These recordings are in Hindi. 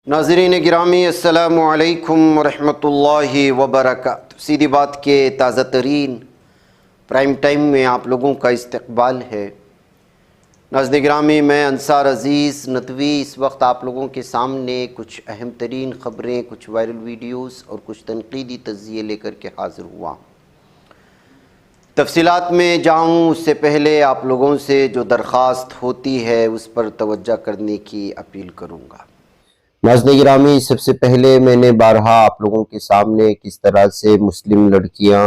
नाज़रीन गिरामी अस्सलामु अलैकुम वरहमतुल्लाहि वबरकातुहू। सीधी बात के ताज़ा तरीन प्राइम टाइम में आप लोगों का इस्तकबाल है। नाज़रीन गिरामी, मैं अंसार अज़ीज़ नदवी इस वक्त आप लोगों के सामने कुछ अहम तरीन ख़बरें, कुछ वायरल वीडियोस और कुछ तनक़ीदी तज़्ज़िये लेकर के हाज़िर हुआ। तफ़सीलात में जाऊँ उससे पहले आप लोगों से जो दरख्वास्त होती है उस पर तवज्जो करने की अपील करूँगा। नाज़रीन गिरामी, सबसे पहले मैंने बारहा आप लोगों के सामने किस तरह से मुस्लिम लड़कियां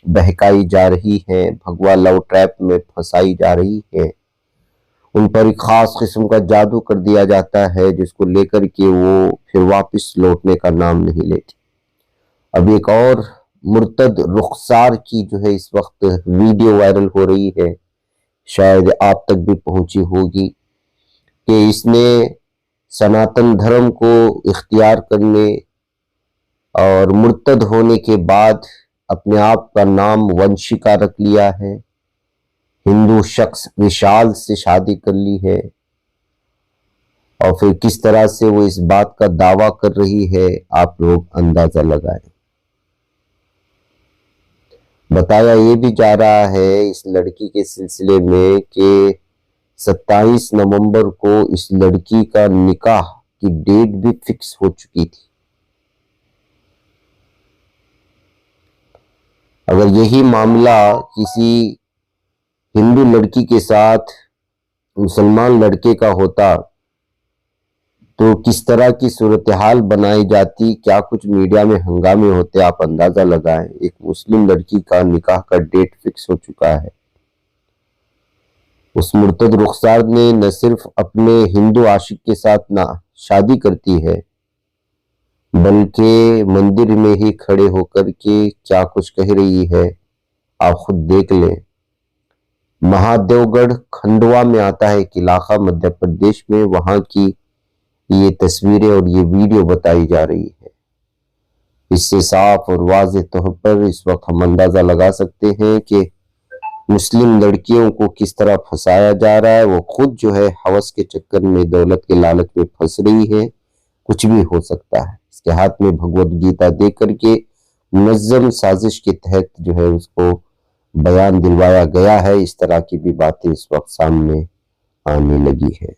बहकाई जा रही हैं, भगवा लव ट्रैप में फंसाई जा रही हैं, उन पर एक ख़ास किस्म का जादू कर दिया जाता है जिसको लेकर के वो फिर वापस लौटने का नाम नहीं लेती। अब एक और मुर्तद रुखसार की जो है इस वक्त वीडियो वायरल हो रही है, शायद आप तक भी पहुंची होगी, कि इसने सनातन धर्म को इख्तियार करने और मुर्तद होने के बाद अपने आप का नाम वंशिका रख लिया है, हिंदू शख्स विशाल से शादी कर ली है और फिर किस तरह से वो इस बात का दावा कर रही है आप लोग अंदाजा लगाएं। बताया ये भी जा रहा है इस लड़की के सिलसिले में कि 27 नवंबर को इस लड़की का निकाह की डेट भी फिक्स हो चुकी थी। अगर यही मामला किसी हिंदू लड़की के साथ मुसलमान लड़के का होता तो किस तरह की सूरत हाल बनाई जाती, क्या कुछ मीडिया में हंगामे होते, आप अंदाजा लगाएं। एक मुस्लिम लड़की का निकाह का डेट फिक्स हो चुका है। उस मुर्तद रुखसार ने न सिर्फ अपने हिंदू आशिक के साथ ना शादी करती है, बल्कि मंदिर में ही खड़े होकर के क्या कुछ कह रही है आप खुद देख लें। महादेवगढ़ खंडवा में आता है एक इलाका मध्य प्रदेश में, वहां की ये तस्वीरें और ये वीडियो बताई जा रही है। इससे साफ और वाज़ेह तौर पर इस वक्त हम अंदाजा लगा सकते हैं कि मुस्लिम लड़कियों को किस तरह फंसाया जा रहा है। वो खुद जो है हवस के चक्कर में, दौलत के लालच में फंस रही है। कुछ भी हो सकता है। इसके हाथ में भगवत गीता दे करके मुनज़्ज़म साजिश के तहत जो है उसको बयान दिलवाया गया है। इस तरह की भी बातें इस वक्त सामने आने लगी है।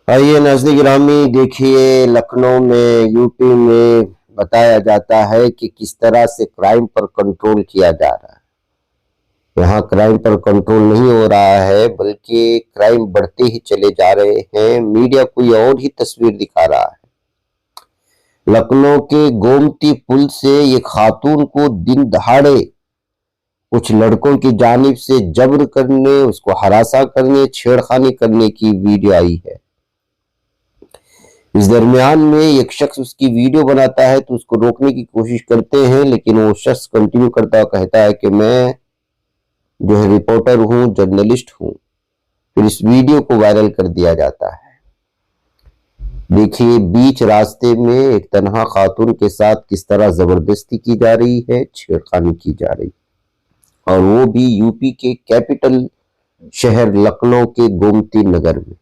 आइए नाज़रीन गिरामी, देखिए लखनऊ में, यूपी में बताया जाता है कि किस तरह से क्राइम पर कंट्रोल किया जा रहा है। यहाँ क्राइम पर कंट्रोल नहीं हो रहा है बल्कि क्राइम बढ़ते ही चले जा रहे हैं। मीडिया कोई और ही तस्वीर दिखा रहा है। लखनऊ के गोमती पुल से ये खातून को दिन दहाड़े कुछ लड़कों की जानिब से जबर करने, उसको हरासा करने, छेड़खानी करने की वीडियो आई है। इस दरमियान में एक शख्स उसकी वीडियो बनाता है तो उसको रोकने की कोशिश करते हैं, लेकिन वो शख्स कंटिन्यू करता कहता है कि मैं जो है रिपोर्टर हूं, जर्नलिस्ट हूं। फिर इस वीडियो को वायरल कर दिया जाता है। देखिए बीच रास्ते में एक तन्हा खातून के साथ किस तरह जबरदस्ती की जा रही है, छेड़खानी की जा रही है, और वो भी यूपी के कैपिटल शहर लखनऊ के गोमती नगर में।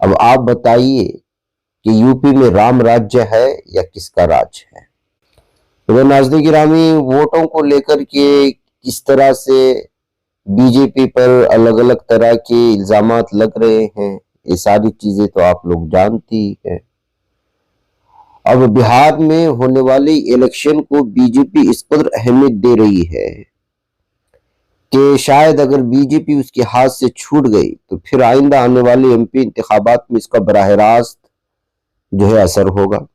अब आप बताइए कि यूपी में राम राज्य है या किसका राज है। तो नाज़रीन गिरामी, वोटों को लेकर के किस तरह से बीजेपी पर अलग अलग तरह के इल्जामात लग रहे हैं, ये सारी चीजें तो आप लोग जानती हैं। अब बिहार में होने वाली इलेक्शन को बीजेपी इस कदर अहमियत दे रही है कि शायद अगर बीजेपी उसके हाथ से छूट गई तो फिर आइंदा आने वाले एमपी इंतखाबात में इसका बराह रास्त जो है असर होगा।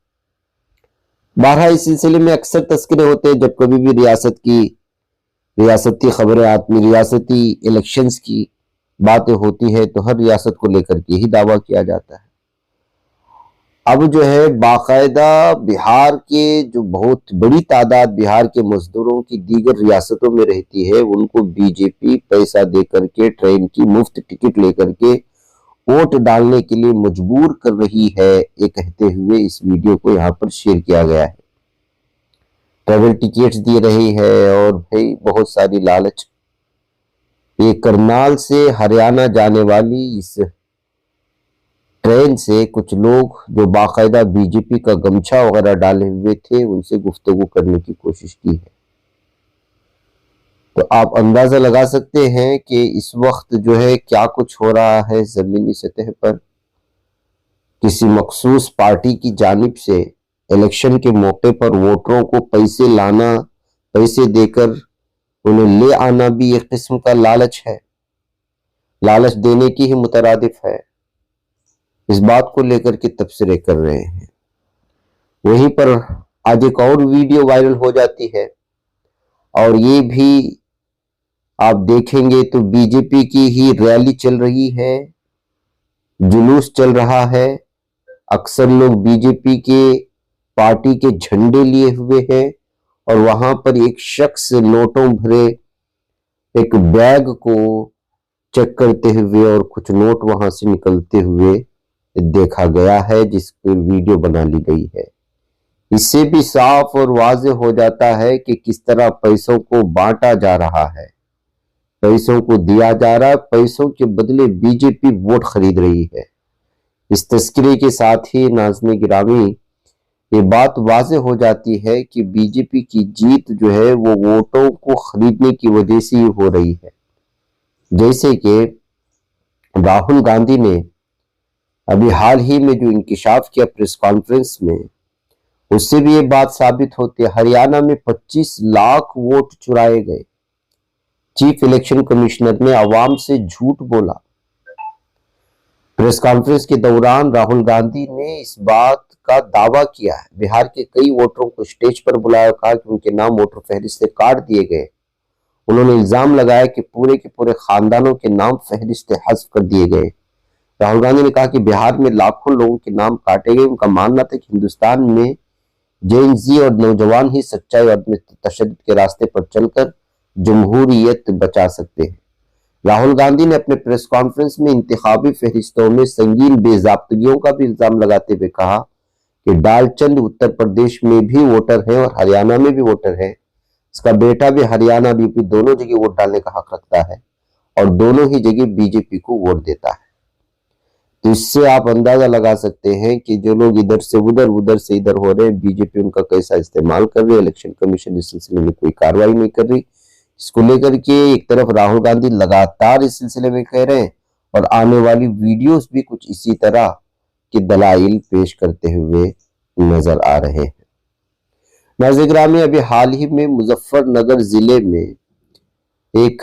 बहरहाल इस सिलसिले में अक्सर तस्करे होते हैं जब कभी भी रियासती खबरें आती, रियासती इलेक्शंस की बातें होती है तो हर रियासत को लेकर के ही दावा किया जाता है। अब जो है बाकायदा बिहार के जो बहुत बड़ी तादाद बिहार के मजदूरों की दीगर रियासतों में रहती है, उनको बीजेपी पैसा दे करके, ट्रेन की मुफ्त टिकट लेकर के वोट डालने के लिए मजबूर कर रही है, ये कहते हुए इस वीडियो को यहाँ पर शेयर किया गया है। ट्रेवल टिकट्स दे रही है और भाई बहुत सारी लालच। ये करनाल से हरियाणा जाने वाली इस ट्रेन से कुछ लोग जो बाकायदा बीजेपी का गमछा वगैरह डाले हुए थे उनसे गुफ्तगू करने की कोशिश की है। तो आप अंदाजा लगा सकते हैं कि इस वक्त जो है क्या कुछ हो रहा है जमीनी सतह पर। किसी मखसूस पार्टी की जानिब से इलेक्शन के मौके पर वोटरों को पैसे लाना, पैसे देकर उन्हें ले आना भी एक किस्म का लालच है, लालच देने की ही मुतरादिफ है। इस बात को लेकर के तबसरे कर रहे हैं। वहीं पर आज एक और वीडियो वायरल हो जाती है और ये भी आप देखेंगे तो बीजेपी की ही रैली चल रही है, जुलूस चल रहा है। अक्सर लोग बीजेपी के पार्टी के झंडे लिए हुए हैं और वहां पर एक शख्स नोटों भरे एक बैग को चेक करते हुए और कुछ नोट वहां से निकलते हुए देखा गया है, जिस पर वीडियो बना ली गई है। इससे भी साफ और वाज़ेह हो जाता है कि किस तरह पैसों को बांटा जा रहा है, पैसों को दिया जा रहा है, पैसों के बदले बीजेपी वोट खरीद रही है। इस तस्करे के साथ ही नाज़रीन गिरामी ये बात वाज़ेह हो जाती है कि बीजेपी की जीत जो है वो वोटों को खरीदने की वजह से ही हो रही है। जैसे कि राहुल गांधी ने अभी हाल ही में जो इंकिशाफ किया प्रेस कॉन्फ्रेंस में, उससे भी ये बात साबित होती है। हरियाणा में 25 लाख वोट चुराए गए। चीफ इलेक्शन कमिश्नर ने आवाम से झूठ बोला। प्रेस कॉन्फ्रेंस के दौरान राहुल गांधी ने इस बात का दावा किया है। बिहार के कई वोटरों को स्टेज पर बुलाया, कहा कि उनके नाम वोटर फहरिस्त से काट दिए गए। उन्होंने इल्जाम लगाया कि पूरे के पूरे खानदानों के नाम फहरिस्त हज़्फ कर दिए गए। राहुल गांधी ने कहा कि बिहार में लाखों लोगों के नाम काटे गए। उनका मानना था कि हिंदुस्तान में जेन जी और नौजवान ही सच्चाई और तशद्दुद के रास्ते पर चलकर जमहूरियत बचा सकते हैं। राहुल गांधी ने अपने प्रेस कॉन्फ्रेंस में इंतखाबी फहरिस्तों में संगीन बेजाब्तगियों का भी इल्जाम लगाते हुए कहा कि डालचंद उत्तर प्रदेश में भी वोटर है और हरियाणा में भी वोटर है। इसका बेटा भी हरियाणा यूपी दोनों जगह वोट डालने का हक रखता है और दोनों ही जगह बीजेपी को वोट देता है। तो इससे आप अंदाजा लगा सकते हैं कि जो लोग इधर से उधर, उधर से इधर हो रहे हैं, बीजेपी उनका कैसा इस्तेमाल कर रही है। इलेक्शन कमीशन इस सिलसिले में कोई कार्रवाई नहीं कर रही। इसको लेकर के एक तरफ राहुल गांधी लगातार इस सिलसिले में कह रहे हैं और आने वाली वीडियोस भी कुछ इसी तरह के दलाइल पेश करते हुए नजर आ रहे हैं। नाज़रीन गिरामी, अभी हाल ही में मुजफ्फरनगर जिले में एक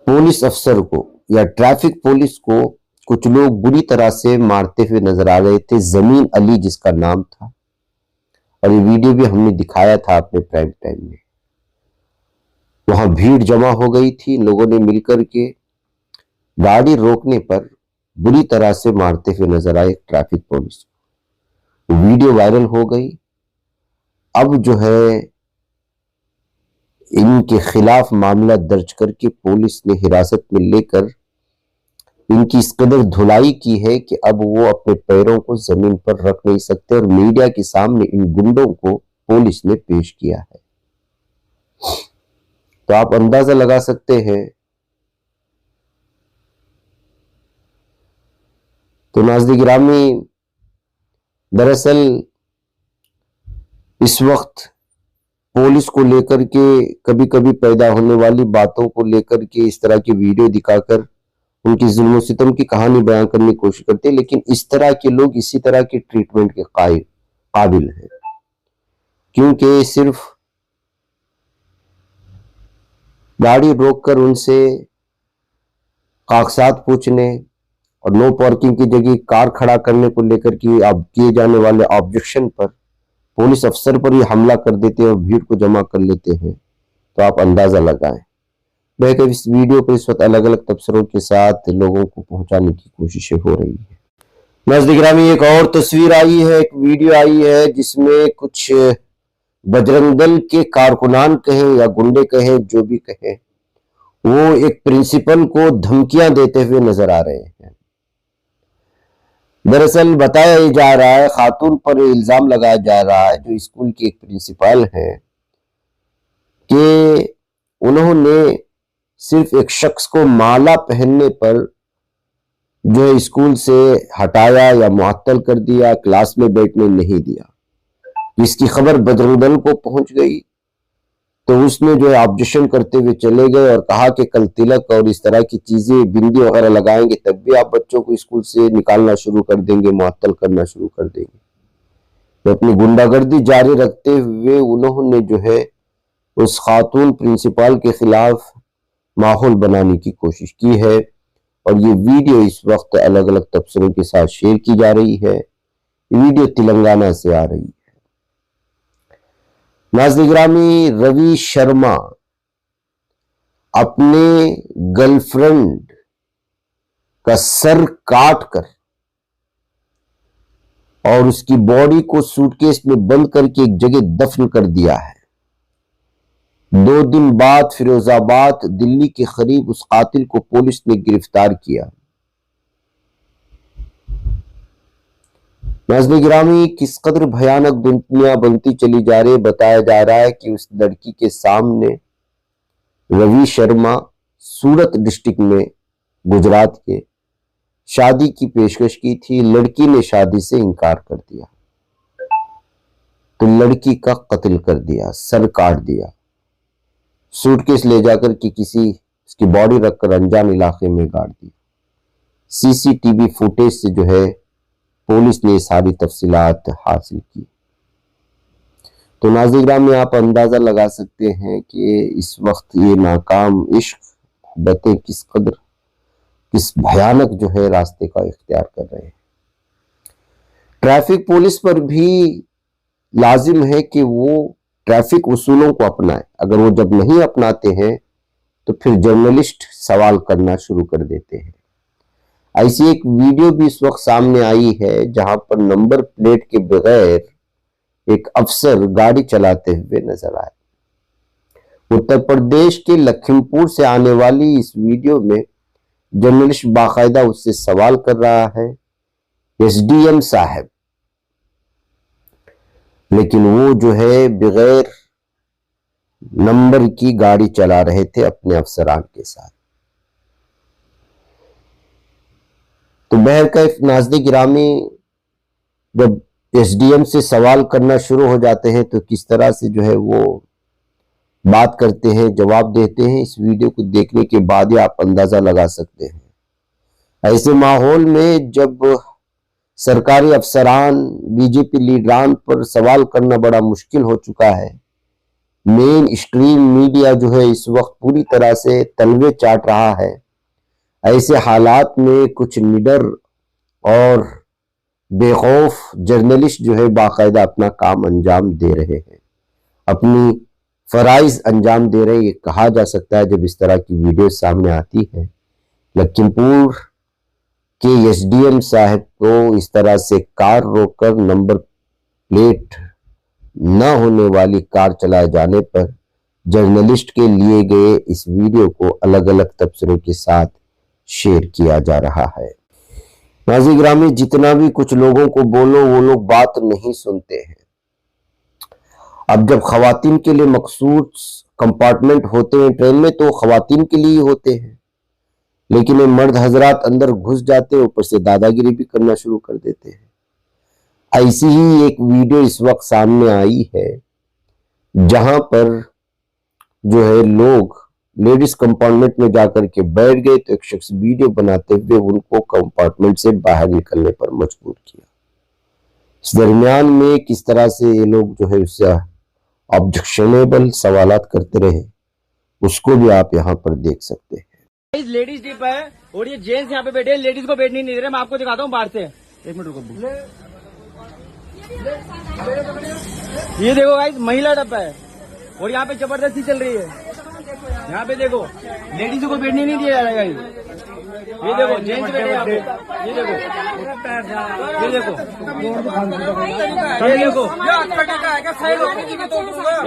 पुलिस अफसर को या ट्रैफिक पुलिस को कुछ लोग बुरी तरह से मारते हुए नजर आ रहे थे। जमीन अली जिसका नाम था, और ये वीडियो भी हमने दिखाया था अपने प्राइम टाइम में। वहां भीड़ जमा हो गई थी, लोगों ने मिलकर के गाड़ी रोकने पर बुरी तरह से मारते हुए नजर आए ट्रैफिक पुलिस। वीडियो वायरल हो गई। अब जो है इनके खिलाफ मामला दर्ज करके पुलिस ने हिरासत में लेकर इनकी इस कदर धुलाई की है कि अब वो अपने पैरों को जमीन पर रख नहीं सकते और मीडिया के सामने इन गुंडों को पुलिस ने पेश किया है। तो आप अंदाजा लगा सकते हैं। तो नाज़रीन गिरामी, दरअसल इस वक्त पुलिस को लेकर के कभी कभी पैदा होने वाली बातों को लेकर के इस तरह की वीडियो दिखाकर उनकी जुल्म सितम की कहानी बयान करने की कोशिश करते हैं, लेकिन इस तरह के लोग इसी तरह के ट्रीटमेंट के काबिल हैं, क्योंकि सिर्फ गाड़ी रोककर उनसे कागजात पूछने और नो पार्किंग की जगह कार खड़ा करने को लेकर के अब किए जाने वाले ऑब्जेक्शन पर पुलिस अफसर पर ही हमला कर देते हैं और भीड़ को जमा कर लेते हैं। तो आप अंदाजा लगाएं। मैं इस वीडियो को इस वक्त अलग अलग तबसरों के साथ लोगों को पहुंचाने की कोशिशें हो रही है। नाज़रीन गिरामी, एक और तस्वीर आई है, एक वीडियो आई है जिसमें कुछ बजरंग दल के कारकुनान कहें या गुंडे कहें, जो भी कहें, वो एक प्रिंसिपल को धमकियां देते हुए नजर आ रहे हैं। दरअसल बताया जा रहा है, खातून पर इल्जाम लगाया जा रहा है जो स्कूल की एक प्रिंसिपल है कि उन्होंने सिर्फ एक शख्स को माला पहनने पर जो है स्कूल से हटाया या मुअत्तल कर दिया, क्लास में बैठने नहीं दिया। इसकी खबर बजरंग को पहुंच गई तो उसने जो है ऑब्जेक्शन करते हुए चले गए और कहा कि कल तिलक और इस तरह की चीजें, बिंदी वगैरह लगाएंगे तब भी आप बच्चों को स्कूल से निकालना शुरू कर देंगे, मुअत्तल करना शुरू कर देंगे। तो अपनी गुंडागर्दी जारी रखते हुए उन्होंने जो है उस खातून प्रिंसिपल के खिलाफ माहौल बनाने की कोशिश की है और ये वीडियो इस वक्त अलग अलग तबसरों के साथ शेयर की जा रही है। ये वीडियो तेलंगाना से आ रही है। नाज़रीन गिरामी, रवि शर्मा अपने गर्लफ्रेंड का सर काट कर और उसकी बॉडी को सूटकेस में बंद करके एक जगह दफन कर दिया है। 2 दिन बाद फिरोजाबाद दिल्ली के करीब उस कातिल को पुलिस ने गिरफ्तार किया। नाज़रीन गिरामी, किस कदर भयानक दुनिया बनती चली जा रही है। बताया जा रहा है कि उस लड़की के सामने रवि शर्मा सूरत डिस्ट्रिक्ट में गुजरात के शादी की पेशकश की थी। लड़की ने शादी से इनकार कर दिया तो लड़की का कत्ल कर दिया, सर काट दिया, सूटकेस ले जाकर के किसी उसकी बॉडी रखकर अनजान इलाके में गाड़ दी। सीसीटीवी फुटेज से जो है पुलिस ने सारी तफसीलात हासिल की। तो नाज़रीन गिरामी, आप अंदाजा लगा सकते हैं कि इस वक्त ये नाकाम इश्क मोहब्बतें किस भयानक जो है रास्ते का इख्तियार कर रहे हैं। ट्रैफिक पुलिस पर भी लाजिम है कि वो ट्रैफिक उसूलों को अपनाए। अगर वो जब नहीं अपनाते हैं तो फिर जर्नलिस्ट सवाल करना शुरू कर देते हैं। ऐसी एक वीडियो भी इस वक्त सामने आई है जहां पर नंबर प्लेट के बगैर एक अफसर गाड़ी चलाते हुए नजर आए। उत्तर प्रदेश के लखीमपुर से आने वाली इस वीडियो में जर्नलिस्ट बाकायदा उससे सवाल कर रहा है, एसडीएम साहब, लेकिन वो जो है बगैर नंबर की गाड़ी चला रहे थे अपने अफसरान के साथ। तो बहरकैफ नाज़रीन गिरामी, जब एसडीएम से सवाल करना शुरू हो जाते हैं तो किस तरह से जो है वो बात करते हैं, जवाब देते हैं, इस वीडियो को देखने के बाद ही आप अंदाजा लगा सकते हैं। ऐसे माहौल में जब सरकारी अफसरान, बीजेपी लीडरान पर सवाल करना बड़ा मुश्किल हो चुका है, मेन स्ट्रीम मीडिया जो है इस वक्त पूरी तरह से तलवे चाट रहा है, ऐसे हालात में कुछ निडर और बेखौफ जर्नलिस्ट जो है बाकायदा अपना काम अंजाम दे रहे हैं, अपनी फराइज अंजाम दे रहे हैं। ये कहा जा सकता है जब इस तरह की वीडियो सामने आती है। लखीमपुर के एसडीएम साहब को इस तरह से कार रोककर नंबर प्लेट न होने वाली कार चलाए जाने पर जर्नलिस्ट के लिए गए इस वीडियो को अलग अलग तबसरों के साथ शेयर किया जा रहा है। नाज़रीन गिरामी, जितना भी कुछ लोगों को बोलो वो लोग बात नहीं सुनते हैं। अब जब खवातीन के लिए मखसूस कंपार्टमेंट होते हैं ट्रेन में तो खवातीन के लिए होते हैं, लेकिन ये मर्द हजरात अंदर घुस जाते हैं, ऊपर से दादागिरी भी करना शुरू कर देते हैं। ऐसी ही एक वीडियो इस वक्त सामने आई है जहां पर जो है लोग लेडीज कंपार्टमेंट में जाकर के बैठ गए तो एक शख्स वीडियो बनाते हुए उनको कंपार्टमेंट से बाहर निकलने पर मजबूर किया। इस दरमियान में किस तरह से ये लोग जो है उससे ऑब्जेक्शनेबल सवालात करते रहे, उसको भी आप यहाँ पर देख सकते हैं। लेडीज ट्रिप है और ये जेंट्स यहाँ पे बैठे हैं, लेडीज को बैठने नहीं दे रहे। मैं आपको दिखाता हूँ बाहर से, 1 मिनट रुको। ये देखो गाइस, महिला डब्बा है और यहाँ पे जबरदस्ती चल रही है। यहाँ पे देखो, लेडीज को बैठने नहीं दिया जा रहा है। ये देखो जेंट्स बैठे यहाँ पे, ये देखो, ये देखो,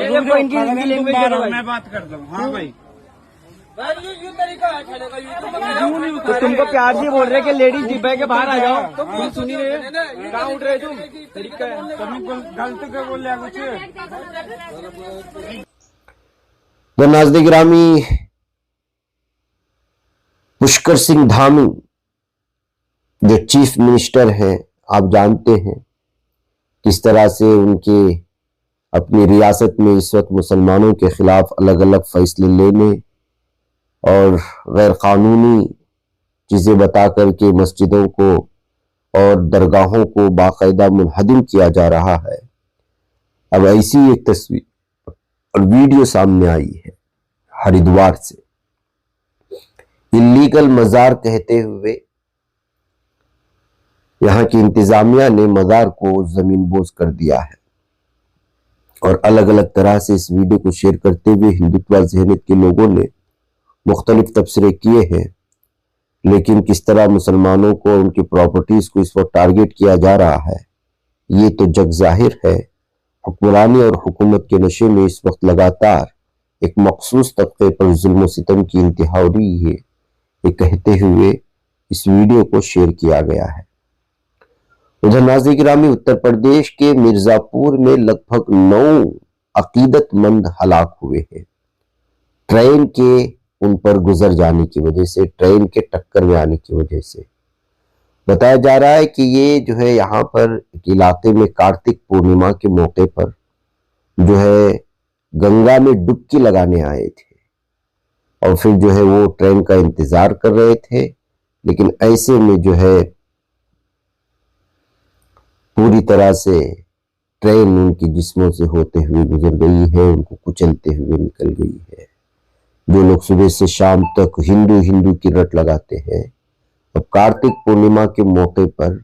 ये देखो इनकी लैंग्वेज। मैं बात करता हूँ। हाँ भाई, तो तुमको प्यार से बोल रहे कि लेडीज डिब्बे के बाहर आ जाओ, तुम सुन ही रहे, कहाँ उठ रहे तुम? तरीका है, गलत क्या बोल रहे कुछ। तो नाज़रीन गिरामी, पुष्कर सिंह धामी जो चीफ मिनिस्टर हैं, आप जानते हैं किस तरह से उनके अपनी रियासत में इस वक्त मुसलमानों के खिलाफ अलग अलग फैसले लेने और गैर कानूनी चीज़ें बता करके मस्जिदों को और दरगाहों को बाकायदा मुनहदिम किया जा रहा है। अब ऐसी एक तस्वीर और वीडियो सामने आई है हरिद्वार से। इल्लीगल मज़ार कहते हुए यहाँ की इंतजामिया ने मज़ार को जमीन बोझ कर दिया है और अलग अलग तरह से इस वीडियो को शेयर करते हुए हिंदुत्व ज़हनियत के लोगों ने मुख्तलिफ तबसरे किए हैं। लेकिन किस तरह मुसलमानों को उनकी प्रॉपर्टीज को इस वक्त टारगेट किया जा रहा है, ये तो जग जाहिर है। हुक्मरानी और हुकूमत के नशे में इस वक्त लगातार एक मखसूस तबके पर जुल्म सितम की इंतहा हो रही है, ये कहते हुए इस वीडियो को शेयर किया गया है। उधर नाज़रीन गिरामी, उत्तर प्रदेश के मिर्जापुर में लगभग 9 अकीदतमंद हलाक हुए हैं ट्रेन के उन पर गुजर जाने की वजह से, ट्रेन के टक्कर में आने की वजह से। बताया जा रहा है कि ये जो है यहाँ पर इलाके में कार्तिक पूर्णिमा के मौके पर जो है गंगा में डुबकी लगाने आए थे और फिर जो है वो ट्रेन का इंतजार कर रहे थे। लेकिन ऐसे में जो है पूरी तरह से ट्रेन उनकी जिस्मों से होते हुए गुजर गई है, उनको कुचलते हुए निकल गई है। जो लोग सुबह से शाम तक हिंदू हिंदू की रट लगाते हैं, अब कार्तिक पूर्णिमा के मौके पर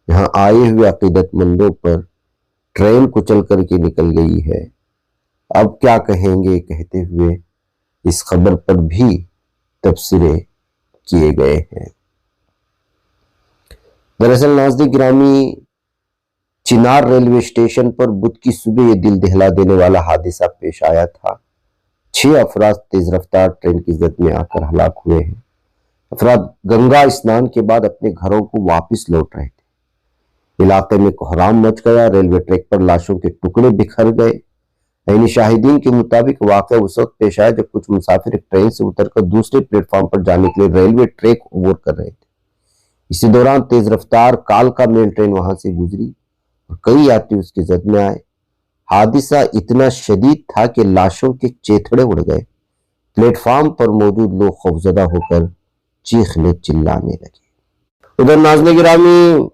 यहाँ आए हुए अकीदतमंदों पर ट्रेन कुचल करके निकल गई है। अब क्या कहेंगे कहते हुए इस खबर पर भी तबसरे किए गए हैं। दरअसल नाज़रीन गिरामी, चिनार रेलवे स्टेशन पर बुध की सुबह ये दिल दहला देने वाला हादसा पेश आया था। 6 अफराद तेज रफ्तार ट्रेन की जद में आकर हलाक हुए हैं। अफराद गंगा स्नान के बाद अपने घरों को वापस लौट रहे थे। इलाके में कोहराम मच गया, रेलवे ट्रैक पर लाशों के टुकड़े बिखर गए। यानी शाहिदीन के मुताबिक वाकया उस वक्त पेश आया जब कुछ मुसाफिर ट्रेन से उतरकर दूसरे प्लेटफॉर्म पर जाने के लिए रेलवे ट्रैक अबूर कर रहे थे। इसी दौरान तेज रफ्तार कालका मेल ट्रेन वहां से गुजरी और कई यात्री उसकी जद में आए। हादसा इतना शदीद था कि लाशों के चेथड़े उड़ गए। प्लेटफॉर्म पर मौजूद लोग खौफजदा होकर चीखने चिल्लाने लगे। उधर नाज़रीन गिरामी,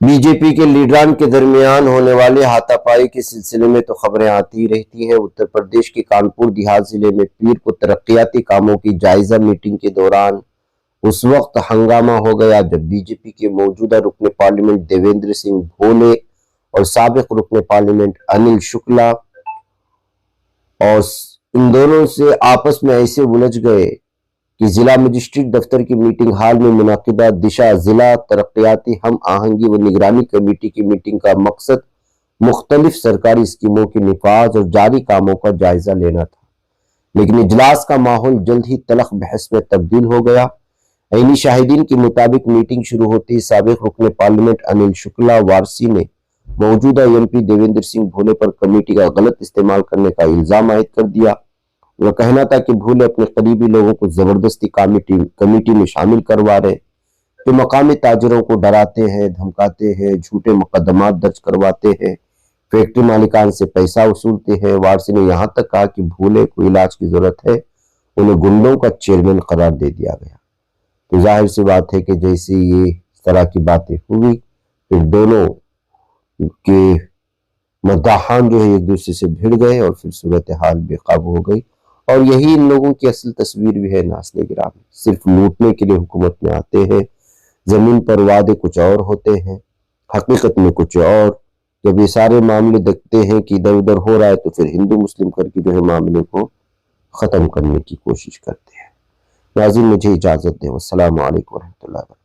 बीजेपी के लीडरान के दरमियान होने वाले हाथापाई के सिलसिले में तो खबरें आती रहती हैं। उत्तर प्रदेश के कानपुर देहात जिले में पीर को तरक्याती कामों की जायजा मीटिंग के दौरान उस वक्त हंगामा हो गया जब बीजेपी के मौजूदा रुकने पार्लियामेंट देवेंद्र सिंह भोले और साबिक रुकने पार्लियामेंट अनिल शुक्ला और इन दोनों से आपस में ऐसे उलझ गए कि जिला मजिस्ट्रेट दफ्तर की मीटिंग हाल में मुनाकिदा दिशा जिला तरक्याती हम आहंगी व निगरानी कमेटी की मीटिंग का मकसद मुख्तलिफ सरकारी स्कीमों के निफाज और जारी कामों का जायजा लेना था। लेकिन इजलास का माहौल जल्द ही तलख बहस में तब्दील हो गया। ऐनी शाहिदीन के मुताबिक मीटिंग शुरू होती साबिक रुकने पार्लियामेंट अनिल शुक्ला वारसी ने मौजूदा एमपी देवेंद्र सिंह भोले पर कमेटी का गलत इस्तेमाल करने का इल्जाम आयद कर दिया। वह कहना था कि भोले अपने करीबी लोगों को जबरदस्ती कमेटी में शामिल करवा रहे, जो मकामी ताजरों को डराते हैं, धमकाते हैं, झूठे मुकदमात दर्ज करवाते हैं, फैक्ट्री मालिकान से पैसा वसूलते हैं। वारसी ने यहाँ तक कहा कि भोले को इलाज की जरूरत है, उन्हें गुंडों का चेयरमैन करार दे दिया गया। तो जाहिर सी बात है कि जैसे ये इस तरह की बातें हुई, फिर दोनों के मद्दाहान जो है एक दूसरे से भिड़ गए और फिर सूरत हाल बेकाबू हो गई। और यही इन लोगों की असल तस्वीर भी है। नाज़रीन गिरामी, सिर्फ लूटने के लिए हुकूमत में आते हैं, जमीन पर वादे कुछ और होते हैं, हकीकत में कुछ और। जब ये सारे मामले देखते हैं कि इधर उधर हो रहा है तो फिर हिंदू मुस्लिम करके जो है मामले को खत्म करने की कोशिश करते हैं। नाज़रीन, मुझे इजाजत दें। अस्सलामु अलैकुम व रहमतुल्लाहि व बरकातहू।